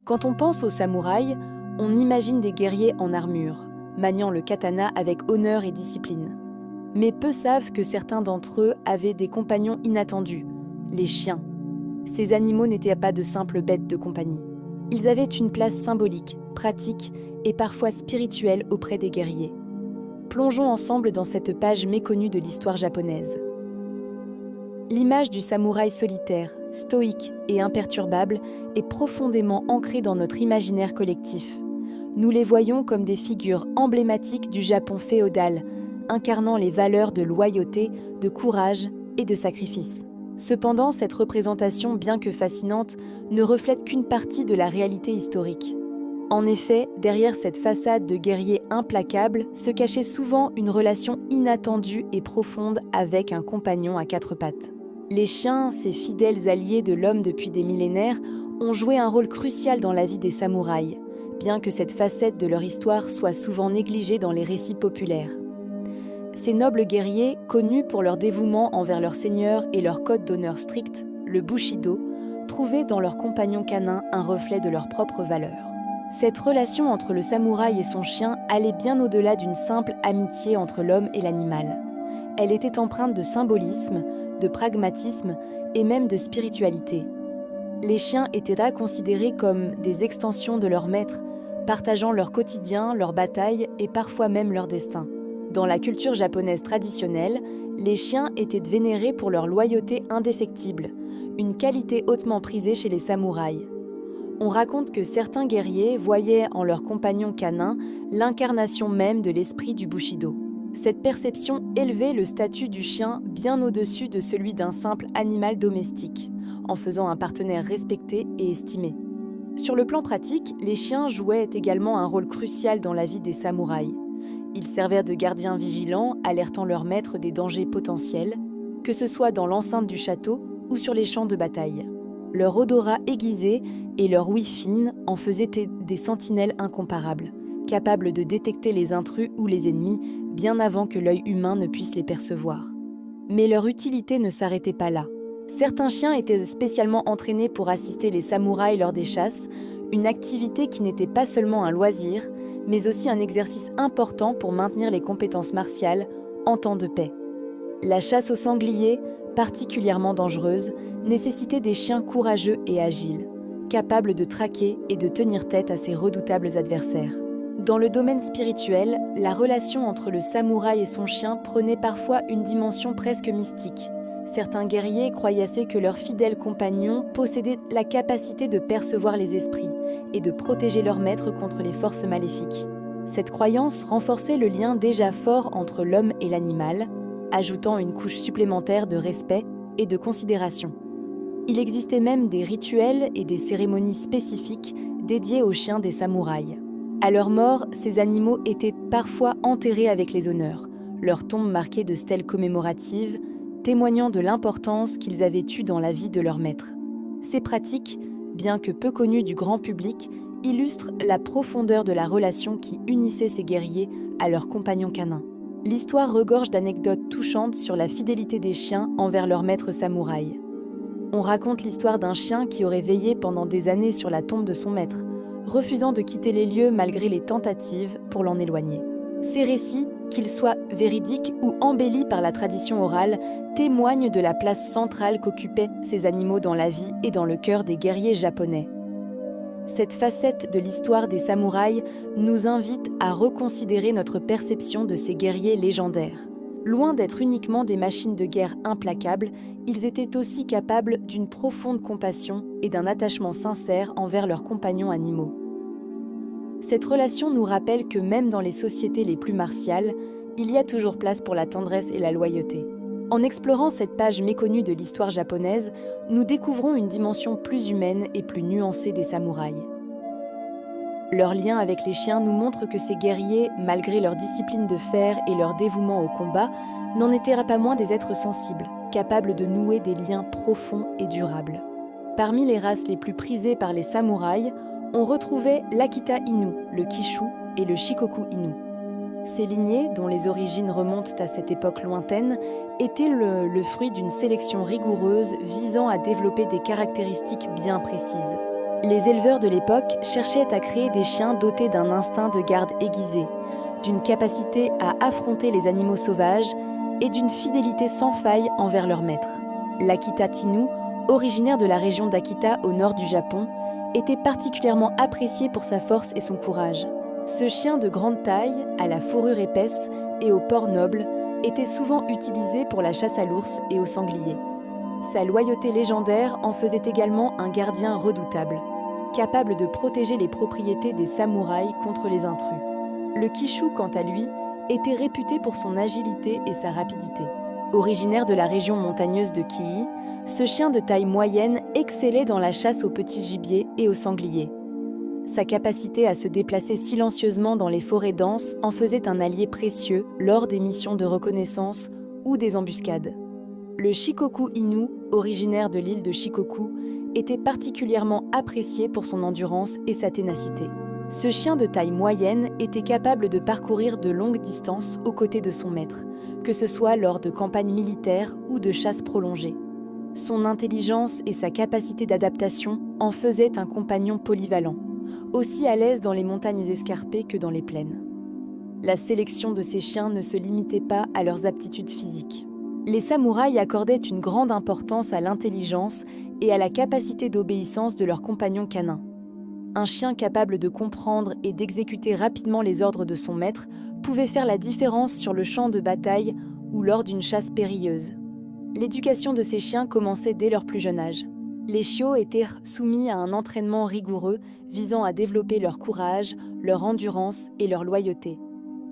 Quand on pense aux samouraïs, on imagine des guerriers en armure, maniant le katana avec honneur et discipline. Mais peu savent que certains d'entre eux avaient des compagnons inattendus, les chiens. Ces animaux n'étaient pas de simples bêtes de compagnie. Ils avaient une place symbolique, pratique et parfois spirituelle auprès des guerriers. Plongeons ensemble dans cette page méconnue de l'histoire japonaise. L'image du samouraï solitaire, stoïque et imperturbable est profondément ancrée dans notre imaginaire collectif. Nous les voyons comme des figures emblématiques du Japon féodal, incarnant les valeurs de loyauté, de courage et de sacrifice. Cependant, cette représentation, bien que fascinante, ne reflète qu'une partie de la réalité historique. En effet, derrière cette façade de guerrier implacable se cachait souvent une relation inattendue et profonde avec un compagnon à quatre pattes. Les chiens, ces fidèles alliés de l'homme depuis des millénaires, ont joué un rôle crucial dans la vie des samouraïs, bien que cette facette de leur histoire soit souvent négligée dans les récits populaires. Ces nobles guerriers, connus pour leur dévouement envers leur seigneur et leur code d'honneur strict, le Bushido, trouvaient dans leurs compagnons canins un reflet de leurs propres valeurs. Cette relation entre le samouraï et son chien allait bien au-delà d'une simple amitié entre l'homme et l'animal. Elle était empreinte de symbolisme, de pragmatisme et même de spiritualité. Les chiens étaient là considérés comme des extensions de leur maître, partageant leur quotidien, leurs batailles et parfois même leur destin. Dans la culture japonaise traditionnelle, les chiens étaient vénérés pour leur loyauté indéfectible, une qualité hautement prisée chez les samouraïs. On raconte que certains guerriers voyaient en leurs compagnons canins l'incarnation même de l'esprit du Bushido. Cette perception élevait le statut du chien bien au-dessus de celui d'un simple animal domestique, en faisant un partenaire respecté et estimé. Sur le plan pratique, les chiens jouaient également un rôle crucial dans la vie des samouraïs. Ils servaient de gardiens vigilants, alertant leur maître des dangers potentiels, que ce soit dans l'enceinte du château ou sur les champs de bataille. Leur odorat aiguisé et leur ouïe fine en faisaient des sentinelles incomparables, capables de détecter les intrus ou les ennemis bien avant que l'œil humain ne puisse les percevoir. Mais leur utilité ne s'arrêtait pas là. Certains chiens étaient spécialement entraînés pour assister les samouraïs lors des chasses, une activité qui n'était pas seulement un loisir, mais aussi un exercice important pour maintenir les compétences martiales en temps de paix. La chasse au sanglier, particulièrement dangereuse, nécessitait des chiens courageux et agiles, capables de traquer et de tenir tête à ces redoutables adversaires. Dans le domaine spirituel, la relation entre le samouraï et son chien prenait parfois une dimension presque mystique. Certains guerriers croyaient que leurs fidèles compagnons possédaient la capacité de percevoir les esprits et de protéger leur maître contre les forces maléfiques. Cette croyance renforçait le lien déjà fort entre l'homme et l'animal, ajoutant une couche supplémentaire de respect et de considération. Il existait même des rituels et des cérémonies spécifiques dédiées aux chiens des samouraïs. À leur mort, ces animaux étaient parfois enterrés avec les honneurs, leurs tombes marquées de stèles commémoratives, témoignant de l'importance qu'ils avaient eue dans la vie de leur maître. Ces pratiques, bien que peu connues du grand public, illustrent la profondeur de la relation qui unissait ces guerriers à leurs compagnons canins. L'histoire regorge d'anecdotes touchantes sur la fidélité des chiens envers leur maître samouraï. On raconte l'histoire d'un chien qui aurait veillé pendant des années sur la tombe de son maître, refusant de quitter les lieux malgré les tentatives pour l'en éloigner. Ces récits, qu'ils soient véridiques ou embellis par la tradition orale, témoignent de la place centrale qu'occupaient ces animaux dans la vie et dans le cœur des guerriers japonais. Cette facette de l'histoire des samouraïs nous invite à reconsidérer notre perception de ces guerriers légendaires. Loin d'être uniquement des machines de guerre implacables, ils étaient aussi capables d'une profonde compassion et d'un attachement sincère envers leurs compagnons animaux. Cette relation nous rappelle que même dans les sociétés les plus martiales, il y a toujours place pour la tendresse et la loyauté. En explorant cette page méconnue de l'histoire japonaise, nous découvrons une dimension plus humaine et plus nuancée des samouraïs. Leur lien avec les chiens nous montre que ces guerriers, malgré leur discipline de fer et leur dévouement au combat, n'en étaient pas moins des êtres sensibles, capables de nouer des liens profonds et durables. Parmi les races les plus prisées par les samouraïs, on retrouvait l'Akita Inu, le Kishu et le Shikoku Inu. Ces lignées, dont les origines remontent à cette époque lointaine, étaient le fruit d'une sélection rigoureuse visant à développer des caractéristiques bien précises. Les éleveurs de l'époque cherchaient à créer des chiens dotés d'un instinct de garde aiguisé, d'une capacité à affronter les animaux sauvages et d'une fidélité sans faille envers leur maître. L'Akita Inu, originaire de la région d'Akita au nord du Japon, était particulièrement apprécié pour sa force et son courage. Ce chien de grande taille, à la fourrure épaisse et au port noble, était souvent utilisé pour la chasse à l'ours et au sanglier. Sa loyauté légendaire en faisait également un gardien redoutable, capable de protéger les propriétés des samouraïs contre les intrus. Le Kishu, quant à lui, était réputé pour son agilité et sa rapidité. Originaire de la région montagneuse de Kii, ce chien de taille moyenne excellait dans la chasse au petit gibier et au sanglier. Sa capacité à se déplacer silencieusement dans les forêts denses en faisait un allié précieux lors des missions de reconnaissance ou des embuscades. Le Shikoku Inu, originaire de l'île de Shikoku, était particulièrement apprécié pour son endurance et sa ténacité. Ce chien de taille moyenne était capable de parcourir de longues distances aux côtés de son maître, que ce soit lors de campagnes militaires ou de chasses prolongées. Son intelligence et sa capacité d'adaptation en faisaient un compagnon polyvalent, aussi à l'aise dans les montagnes escarpées que dans les plaines. La sélection de ces chiens ne se limitait pas à leurs aptitudes physiques. Les samouraïs accordaient une grande importance à l'intelligence et à la capacité d'obéissance de leurs compagnons canins. Un chien capable de comprendre et d'exécuter rapidement les ordres de son maître pouvait faire la différence sur le champ de bataille ou lors d'une chasse périlleuse. L'éducation de ces chiens commençait dès leur plus jeune âge. Les chiots étaient soumis à un entraînement rigoureux visant à développer leur courage, leur endurance et leur loyauté.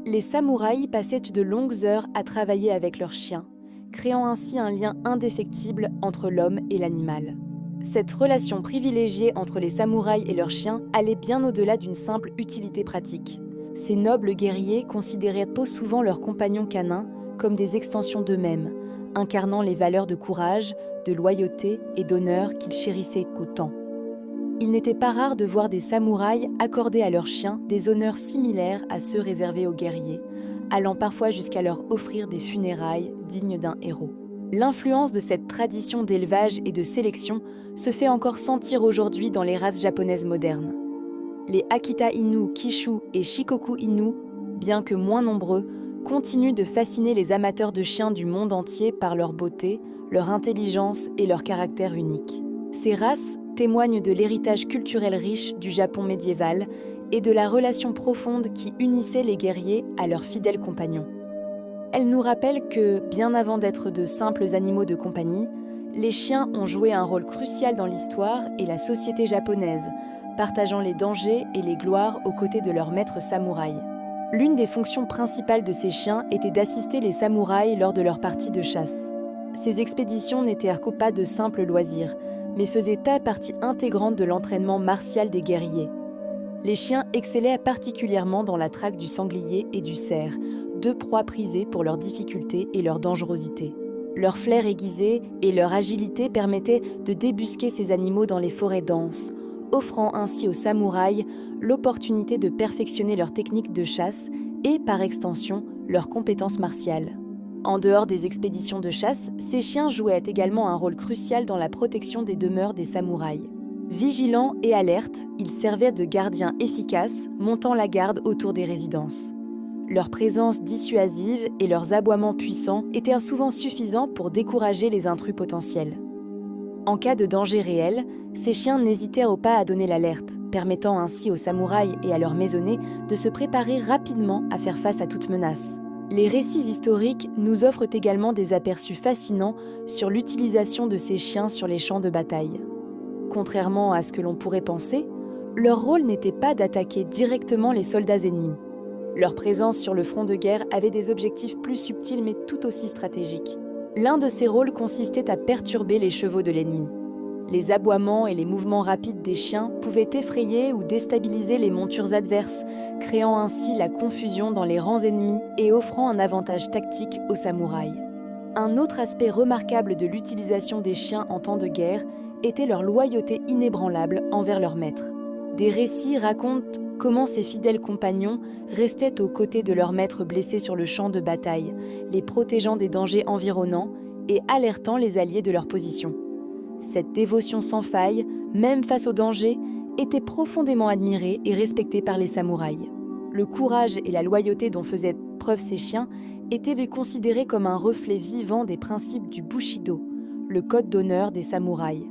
Les samouraïs passaient de longues heures à travailler avec leurs chiens, créant ainsi un lien indéfectible entre l'homme et l'animal. Cette relation privilégiée entre les samouraïs et leurs chiens allait bien au-delà d'une simple utilité pratique. Ces nobles guerriers considéraient peu souvent leurs compagnons canins comme des extensions d'eux-mêmes, incarnant les valeurs de courage, de loyauté et d'honneur qu'ils chérissaient autant. Il n'était pas rare de voir des samouraïs accorder à leurs chiens des honneurs similaires à ceux réservés aux guerriers, allant parfois jusqu'à leur offrir des funérailles dignes d'un héros. L'influence de cette tradition d'élevage et de sélection se fait encore sentir aujourd'hui dans les races japonaises modernes. Les Akita Inu, Kishu et Shikoku Inu, bien que moins nombreux, continuent de fasciner les amateurs de chiens du monde entier par leur beauté, leur intelligence et leur caractère unique. Ces races témoignent de l'héritage culturel riche du Japon médiéval et de la relation profonde qui unissait les guerriers à leurs fidèles compagnons. Elles nous rappellent que, bien avant d'être de simples animaux de compagnie, les chiens ont joué un rôle crucial dans l'histoire et la société japonaise, partageant les dangers et les gloires aux côtés de leurs maîtres samouraïs. L'une des fonctions principales de ces chiens était d'assister les samouraïs lors de leurs parties de chasse. Ces expéditions n'étaient pas de simples loisirs, mais faisaient partie intégrante de l'entraînement martial des guerriers. Les chiens excellaient particulièrement dans la traque du sanglier et du cerf, deux proies prisées pour leur difficulté et leur dangerosité. Leur flair aiguisé et leur agilité permettaient de débusquer ces animaux dans les forêts denses, offrant ainsi aux samouraïs l'opportunité de perfectionner leur technique de chasse et, par extension, leurs compétences martiales. En dehors des expéditions de chasse, ces chiens jouaient également un rôle crucial dans la protection des demeures des samouraïs. Vigilants et alertes, ils servaient de gardiens efficaces, montant la garde autour des résidences. Leur présence dissuasive et leurs aboiements puissants étaient souvent suffisants pour décourager les intrus potentiels. En cas de danger réel, ces chiens n'hésitaient pas à donner l'alerte, permettant ainsi aux samouraïs et à leurs maisonnés de se préparer rapidement à faire face à toute menace. Les récits historiques nous offrent également des aperçus fascinants sur l'utilisation de ces chiens sur les champs de bataille. Contrairement à ce que l'on pourrait penser, leur rôle n'était pas d'attaquer directement les soldats ennemis. Leur présence sur le front de guerre avait des objectifs plus subtils mais tout aussi stratégiques. L'un de ces rôles consistait à perturber les chevaux de l'ennemi. Les aboiements et les mouvements rapides des chiens pouvaient effrayer ou déstabiliser les montures adverses, créant ainsi la confusion dans les rangs ennemis et offrant un avantage tactique aux samouraïs. Un autre aspect remarquable de l'utilisation des chiens en temps de guerre était leur loyauté inébranlable envers leur maître. Des récits racontent comment ces fidèles compagnons restaient aux côtés de leur maître blessé sur le champ de bataille, les protégeant des dangers environnants et alertant les alliés de leur position. Cette dévotion sans faille, même face aux dangers, était profondément admiré et respecté par les samouraïs. Le courage et la loyauté dont faisaient preuve ces chiens étaient considérés comme un reflet vivant des principes du Bushido, le code d'honneur des samouraïs.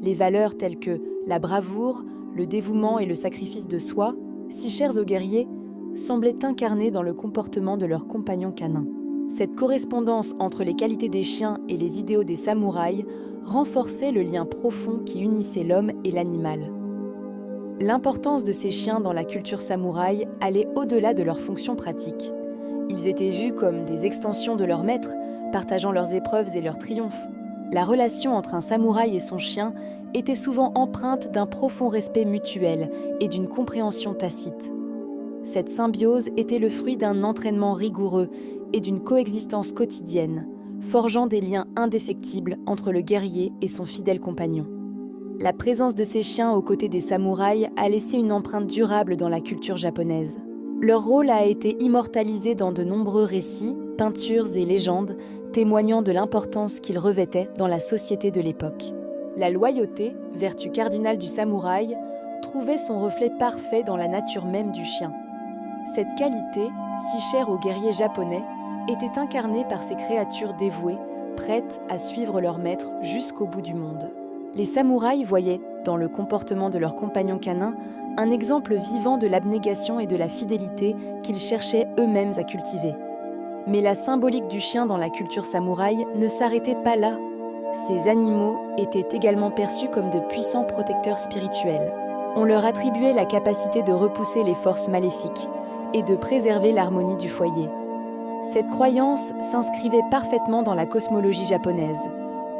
Les valeurs telles que la bravoure, le dévouement et le sacrifice de soi, si chers aux guerriers, semblaient incarnées dans le comportement de leurs compagnons canins. Cette correspondance entre les qualités des chiens et les idéaux des samouraïs renforçait le lien profond qui unissait l'homme et l'animal. L'importance de ces chiens dans la culture samouraï allait au-delà de leurs fonctions pratiques. Ils étaient vus comme des extensions de leur maître, partageant leurs épreuves et leurs triomphes. La relation entre un samouraï et son chien était souvent empreinte d'un profond respect mutuel et d'une compréhension tacite. Cette symbiose était le fruit d'un entraînement rigoureux et d'une coexistence quotidienne, forgeant des liens indéfectibles entre le guerrier et son fidèle compagnon. La présence de ces chiens aux côtés des samouraïs a laissé une empreinte durable dans la culture japonaise. Leur rôle a été immortalisé dans de nombreux récits, peintures et légendes, témoignant de l'importance qu'ils revêtaient dans la société de l'époque. La loyauté, vertu cardinale du samouraï, trouvait son reflet parfait dans la nature même du chien. Cette qualité, si chère aux guerriers japonais, était incarnée par ces créatures dévouées, prêtes à suivre leur maître jusqu'au bout du monde. Les samouraïs voyaient, dans le comportement de leurs compagnons canins, un exemple vivant de l'abnégation et de la fidélité qu'ils cherchaient eux-mêmes à cultiver. Mais la symbolique du chien dans la culture samouraï ne s'arrêtait pas là. Ces animaux étaient également perçus comme de puissants protecteurs spirituels. On leur attribuait la capacité de repousser les forces maléfiques et de préserver l'harmonie du foyer. Cette croyance s'inscrivait parfaitement dans la cosmologie japonaise,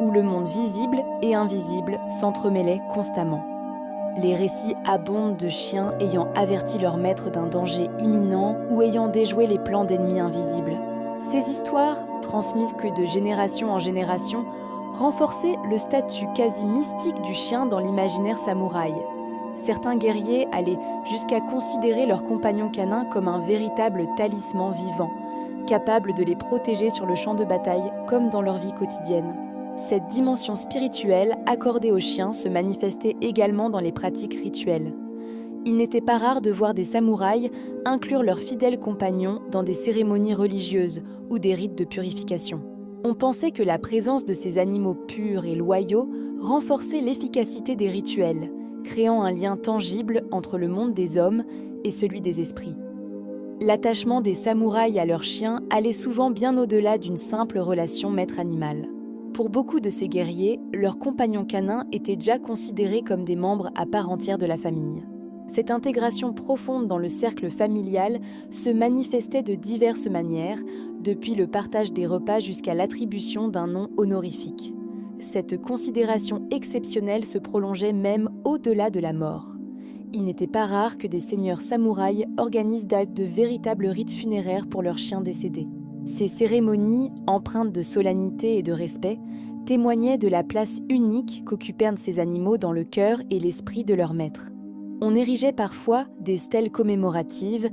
où le monde visible et invisible s'entremêlaient constamment. Les récits abondent de chiens ayant averti leur maître d'un danger imminent ou ayant déjoué les plans d'ennemis invisibles. Ces histoires, transmises que de génération en génération, renforçaient le statut quasi mystique du chien dans l'imaginaire samouraï. Certains guerriers allaient jusqu'à considérer leurs compagnons canins comme un véritable talisman vivant, capable de les protéger sur le champ de bataille comme dans leur vie quotidienne. Cette dimension spirituelle accordée aux chiens se manifestait également dans les pratiques rituelles. Il n'était pas rare de voir des samouraïs inclure leurs fidèles compagnons dans des cérémonies religieuses ou des rites de purification. On pensait que la présence de ces animaux purs et loyaux renforçait l'efficacité des rituels, créant un lien tangible entre le monde des hommes et celui des esprits. L'attachement des samouraïs à leurs chiens allait souvent bien au-delà d'une simple relation maître-animal. Pour beaucoup de ces guerriers, leurs compagnons canins étaient déjà considérés comme des membres à part entière de la famille. Cette intégration profonde dans le cercle familial se manifestait de diverses manières, depuis le partage des repas jusqu'à l'attribution d'un nom honorifique. Cette considération exceptionnelle se prolongeait même au-delà de la mort. Il n'était pas rare que des seigneurs samouraïs organisent de véritables rites funéraires pour leurs chiens décédés. Ces cérémonies, empreintes de solennité et de respect, témoignaient de la place unique qu'occupèrent ces animaux dans le cœur et l'esprit de leur maître. On érigeait parfois des stèles commémoratives,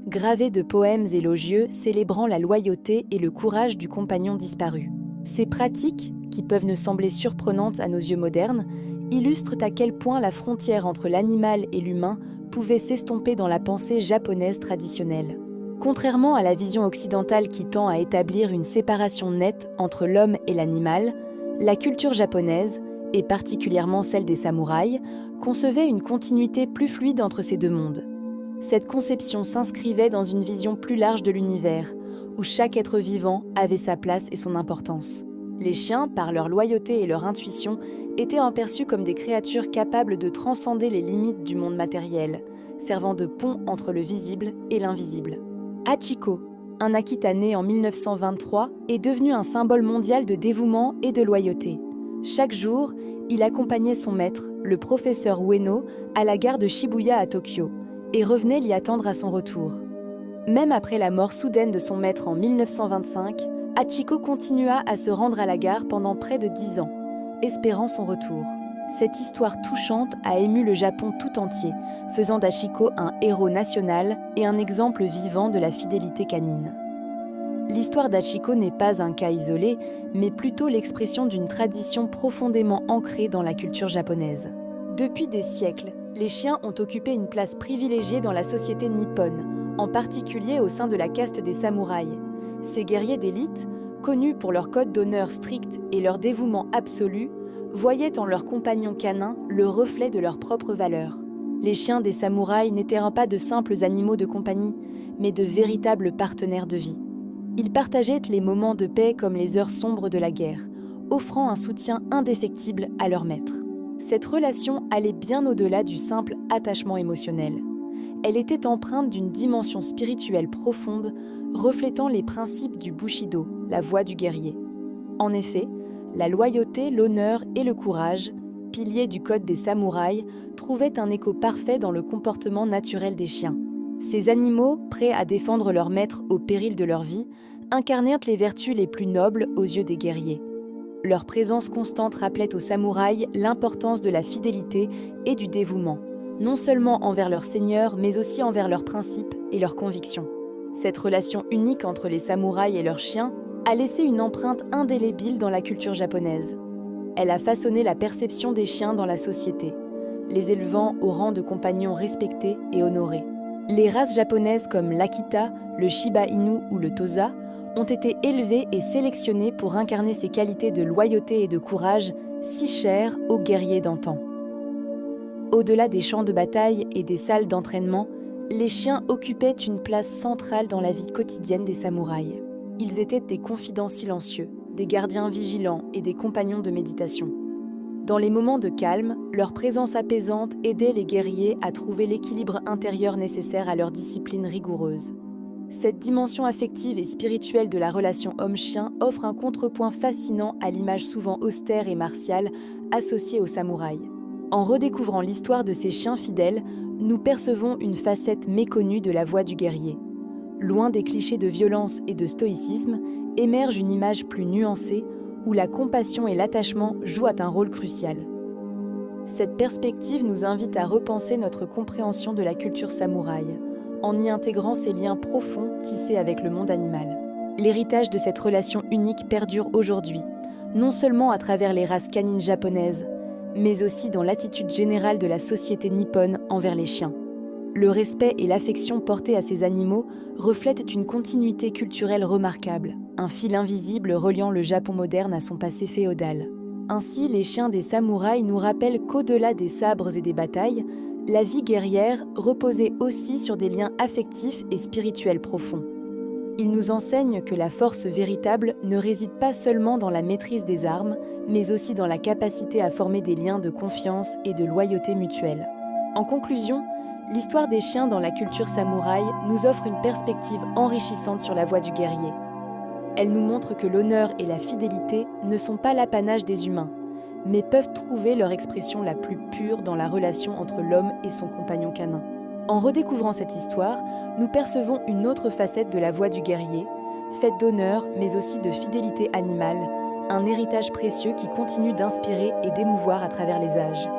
gravées de poèmes élogieux célébrant la loyauté et le courage du compagnon disparu. Ces pratiques, qui peuvent nous sembler surprenantes à nos yeux modernes, illustrent à quel point la frontière entre l'animal et l'humain pouvait s'estomper dans la pensée japonaise traditionnelle. Contrairement à la vision occidentale qui tend à établir une séparation nette entre l'homme et l'animal, la culture japonaise, et particulièrement celle des samouraïs, concevait une continuité plus fluide entre ces deux mondes. Cette conception s'inscrivait dans une vision plus large de l'univers, où chaque être vivant avait sa place et son importance. Les chiens, par leur loyauté et leur intuition, étaient perçus comme des créatures capables de transcender les limites du monde matériel, servant de pont entre le visible et l'invisible. Hachiko, un Akita né en 1923, est devenu un symbole mondial de dévouement et de loyauté. Chaque jour, il accompagnait son maître, le professeur Ueno, à la gare de Shibuya à Tokyo, et revenait l'y attendre à son retour. Même après la mort soudaine de son maître en 1925, Hachiko continua à se rendre à la gare pendant près de 10 ans, espérant son retour. Cette histoire touchante a ému le Japon tout entier, faisant d'Hachiko un héros national et un exemple vivant de la fidélité canine. L'histoire d'Hachiko n'est pas un cas isolé, mais plutôt l'expression d'une tradition profondément ancrée dans la culture japonaise. Depuis des siècles, Les chiens ont occupé une place privilégiée dans la société nippone, en particulier au sein de la caste des samouraïs. Ces guerriers d'élite, connus pour leur code d'honneur strict et leur dévouement absolu, voyaient en leurs compagnons canins le reflet de leurs propres valeurs. Les chiens des samouraïs n'étaient pas de simples animaux de compagnie, mais de véritables partenaires de vie. Ils partageaient les moments de paix comme les heures sombres de la guerre, offrant un soutien indéfectible à leur maître. Cette relation allait bien au-delà du simple attachement émotionnel. Elle était empreinte d'une dimension spirituelle profonde, reflétant les principes du Bushido, la voie du guerrier. En effet, la loyauté, l'honneur et le courage, piliers du code des samouraïs, trouvaient un écho parfait dans le comportement naturel des chiens. Ces animaux, prêts à défendre leur maître au péril de leur vie, incarnèrent les vertus les plus nobles aux yeux des guerriers. Leur présence constante rappelait aux samouraïs l'importance de la fidélité et du dévouement, non seulement envers leur seigneur, mais aussi envers leurs principes et leurs convictions. Cette relation unique entre les samouraïs et leurs chiens a laissé une empreinte indélébile dans la culture japonaise. Elle a façonné la perception des chiens dans la société, les élevant au rang de compagnons respectés et honorés. Les races japonaises comme l'Akita, le Shiba Inu ou le Tosa ont été élevées et sélectionnées pour incarner ces qualités de loyauté et de courage si chères aux guerriers d'antan. Au-delà des champs de bataille et des salles d'entraînement, les chiens occupaient une place centrale dans la vie quotidienne des samouraïs. Ils étaient des confidents silencieux, des gardiens vigilants et des compagnons de méditation. Dans les moments de calme, leur présence apaisante aidait les guerriers à trouver l'équilibre intérieur nécessaire à leur discipline rigoureuse. Cette dimension affective et spirituelle de la relation homme-chien offre un contrepoint fascinant à l'image souvent austère et martiale associée aux samouraïs. En redécouvrant l'histoire de ces chiens fidèles, nous percevons une facette méconnue de la voie du guerrier. Loin des clichés de violence et de stoïcisme, émerge une image plus nuancée où la compassion et l'attachement jouent un rôle crucial. Cette perspective nous invite à repenser notre compréhension de la culture samouraï, en y intégrant ces liens profonds tissés avec le monde animal. L'héritage de cette relation unique perdure aujourd'hui, non seulement à travers les races canines japonaises, mais aussi dans l'attitude générale de la société nippone envers les chiens. Le respect et l'affection portés à ces animaux reflètent une continuité culturelle remarquable, un fil invisible reliant le Japon moderne à son passé féodal. Ainsi, les chiens des samouraïs nous rappellent qu'au-delà des sabres et des batailles, la vie guerrière reposait aussi sur des liens affectifs et spirituels profonds. Ils nous enseignent que la force véritable ne réside pas seulement dans la maîtrise des armes, mais aussi dans la capacité à former des liens de confiance et de loyauté mutuelle. En conclusion, l'histoire des chiens dans la culture samouraï nous offre une perspective enrichissante sur la voie du guerrier. Elle nous montre que l'honneur et la fidélité ne sont pas l'apanage des humains, mais peuvent trouver leur expression la plus pure dans la relation entre l'homme et son compagnon canin. En redécouvrant cette histoire, nous percevons une autre facette de la voie du guerrier, faite d'honneur mais aussi de fidélité animale, un héritage précieux qui continue d'inspirer et d'émouvoir à travers les âges.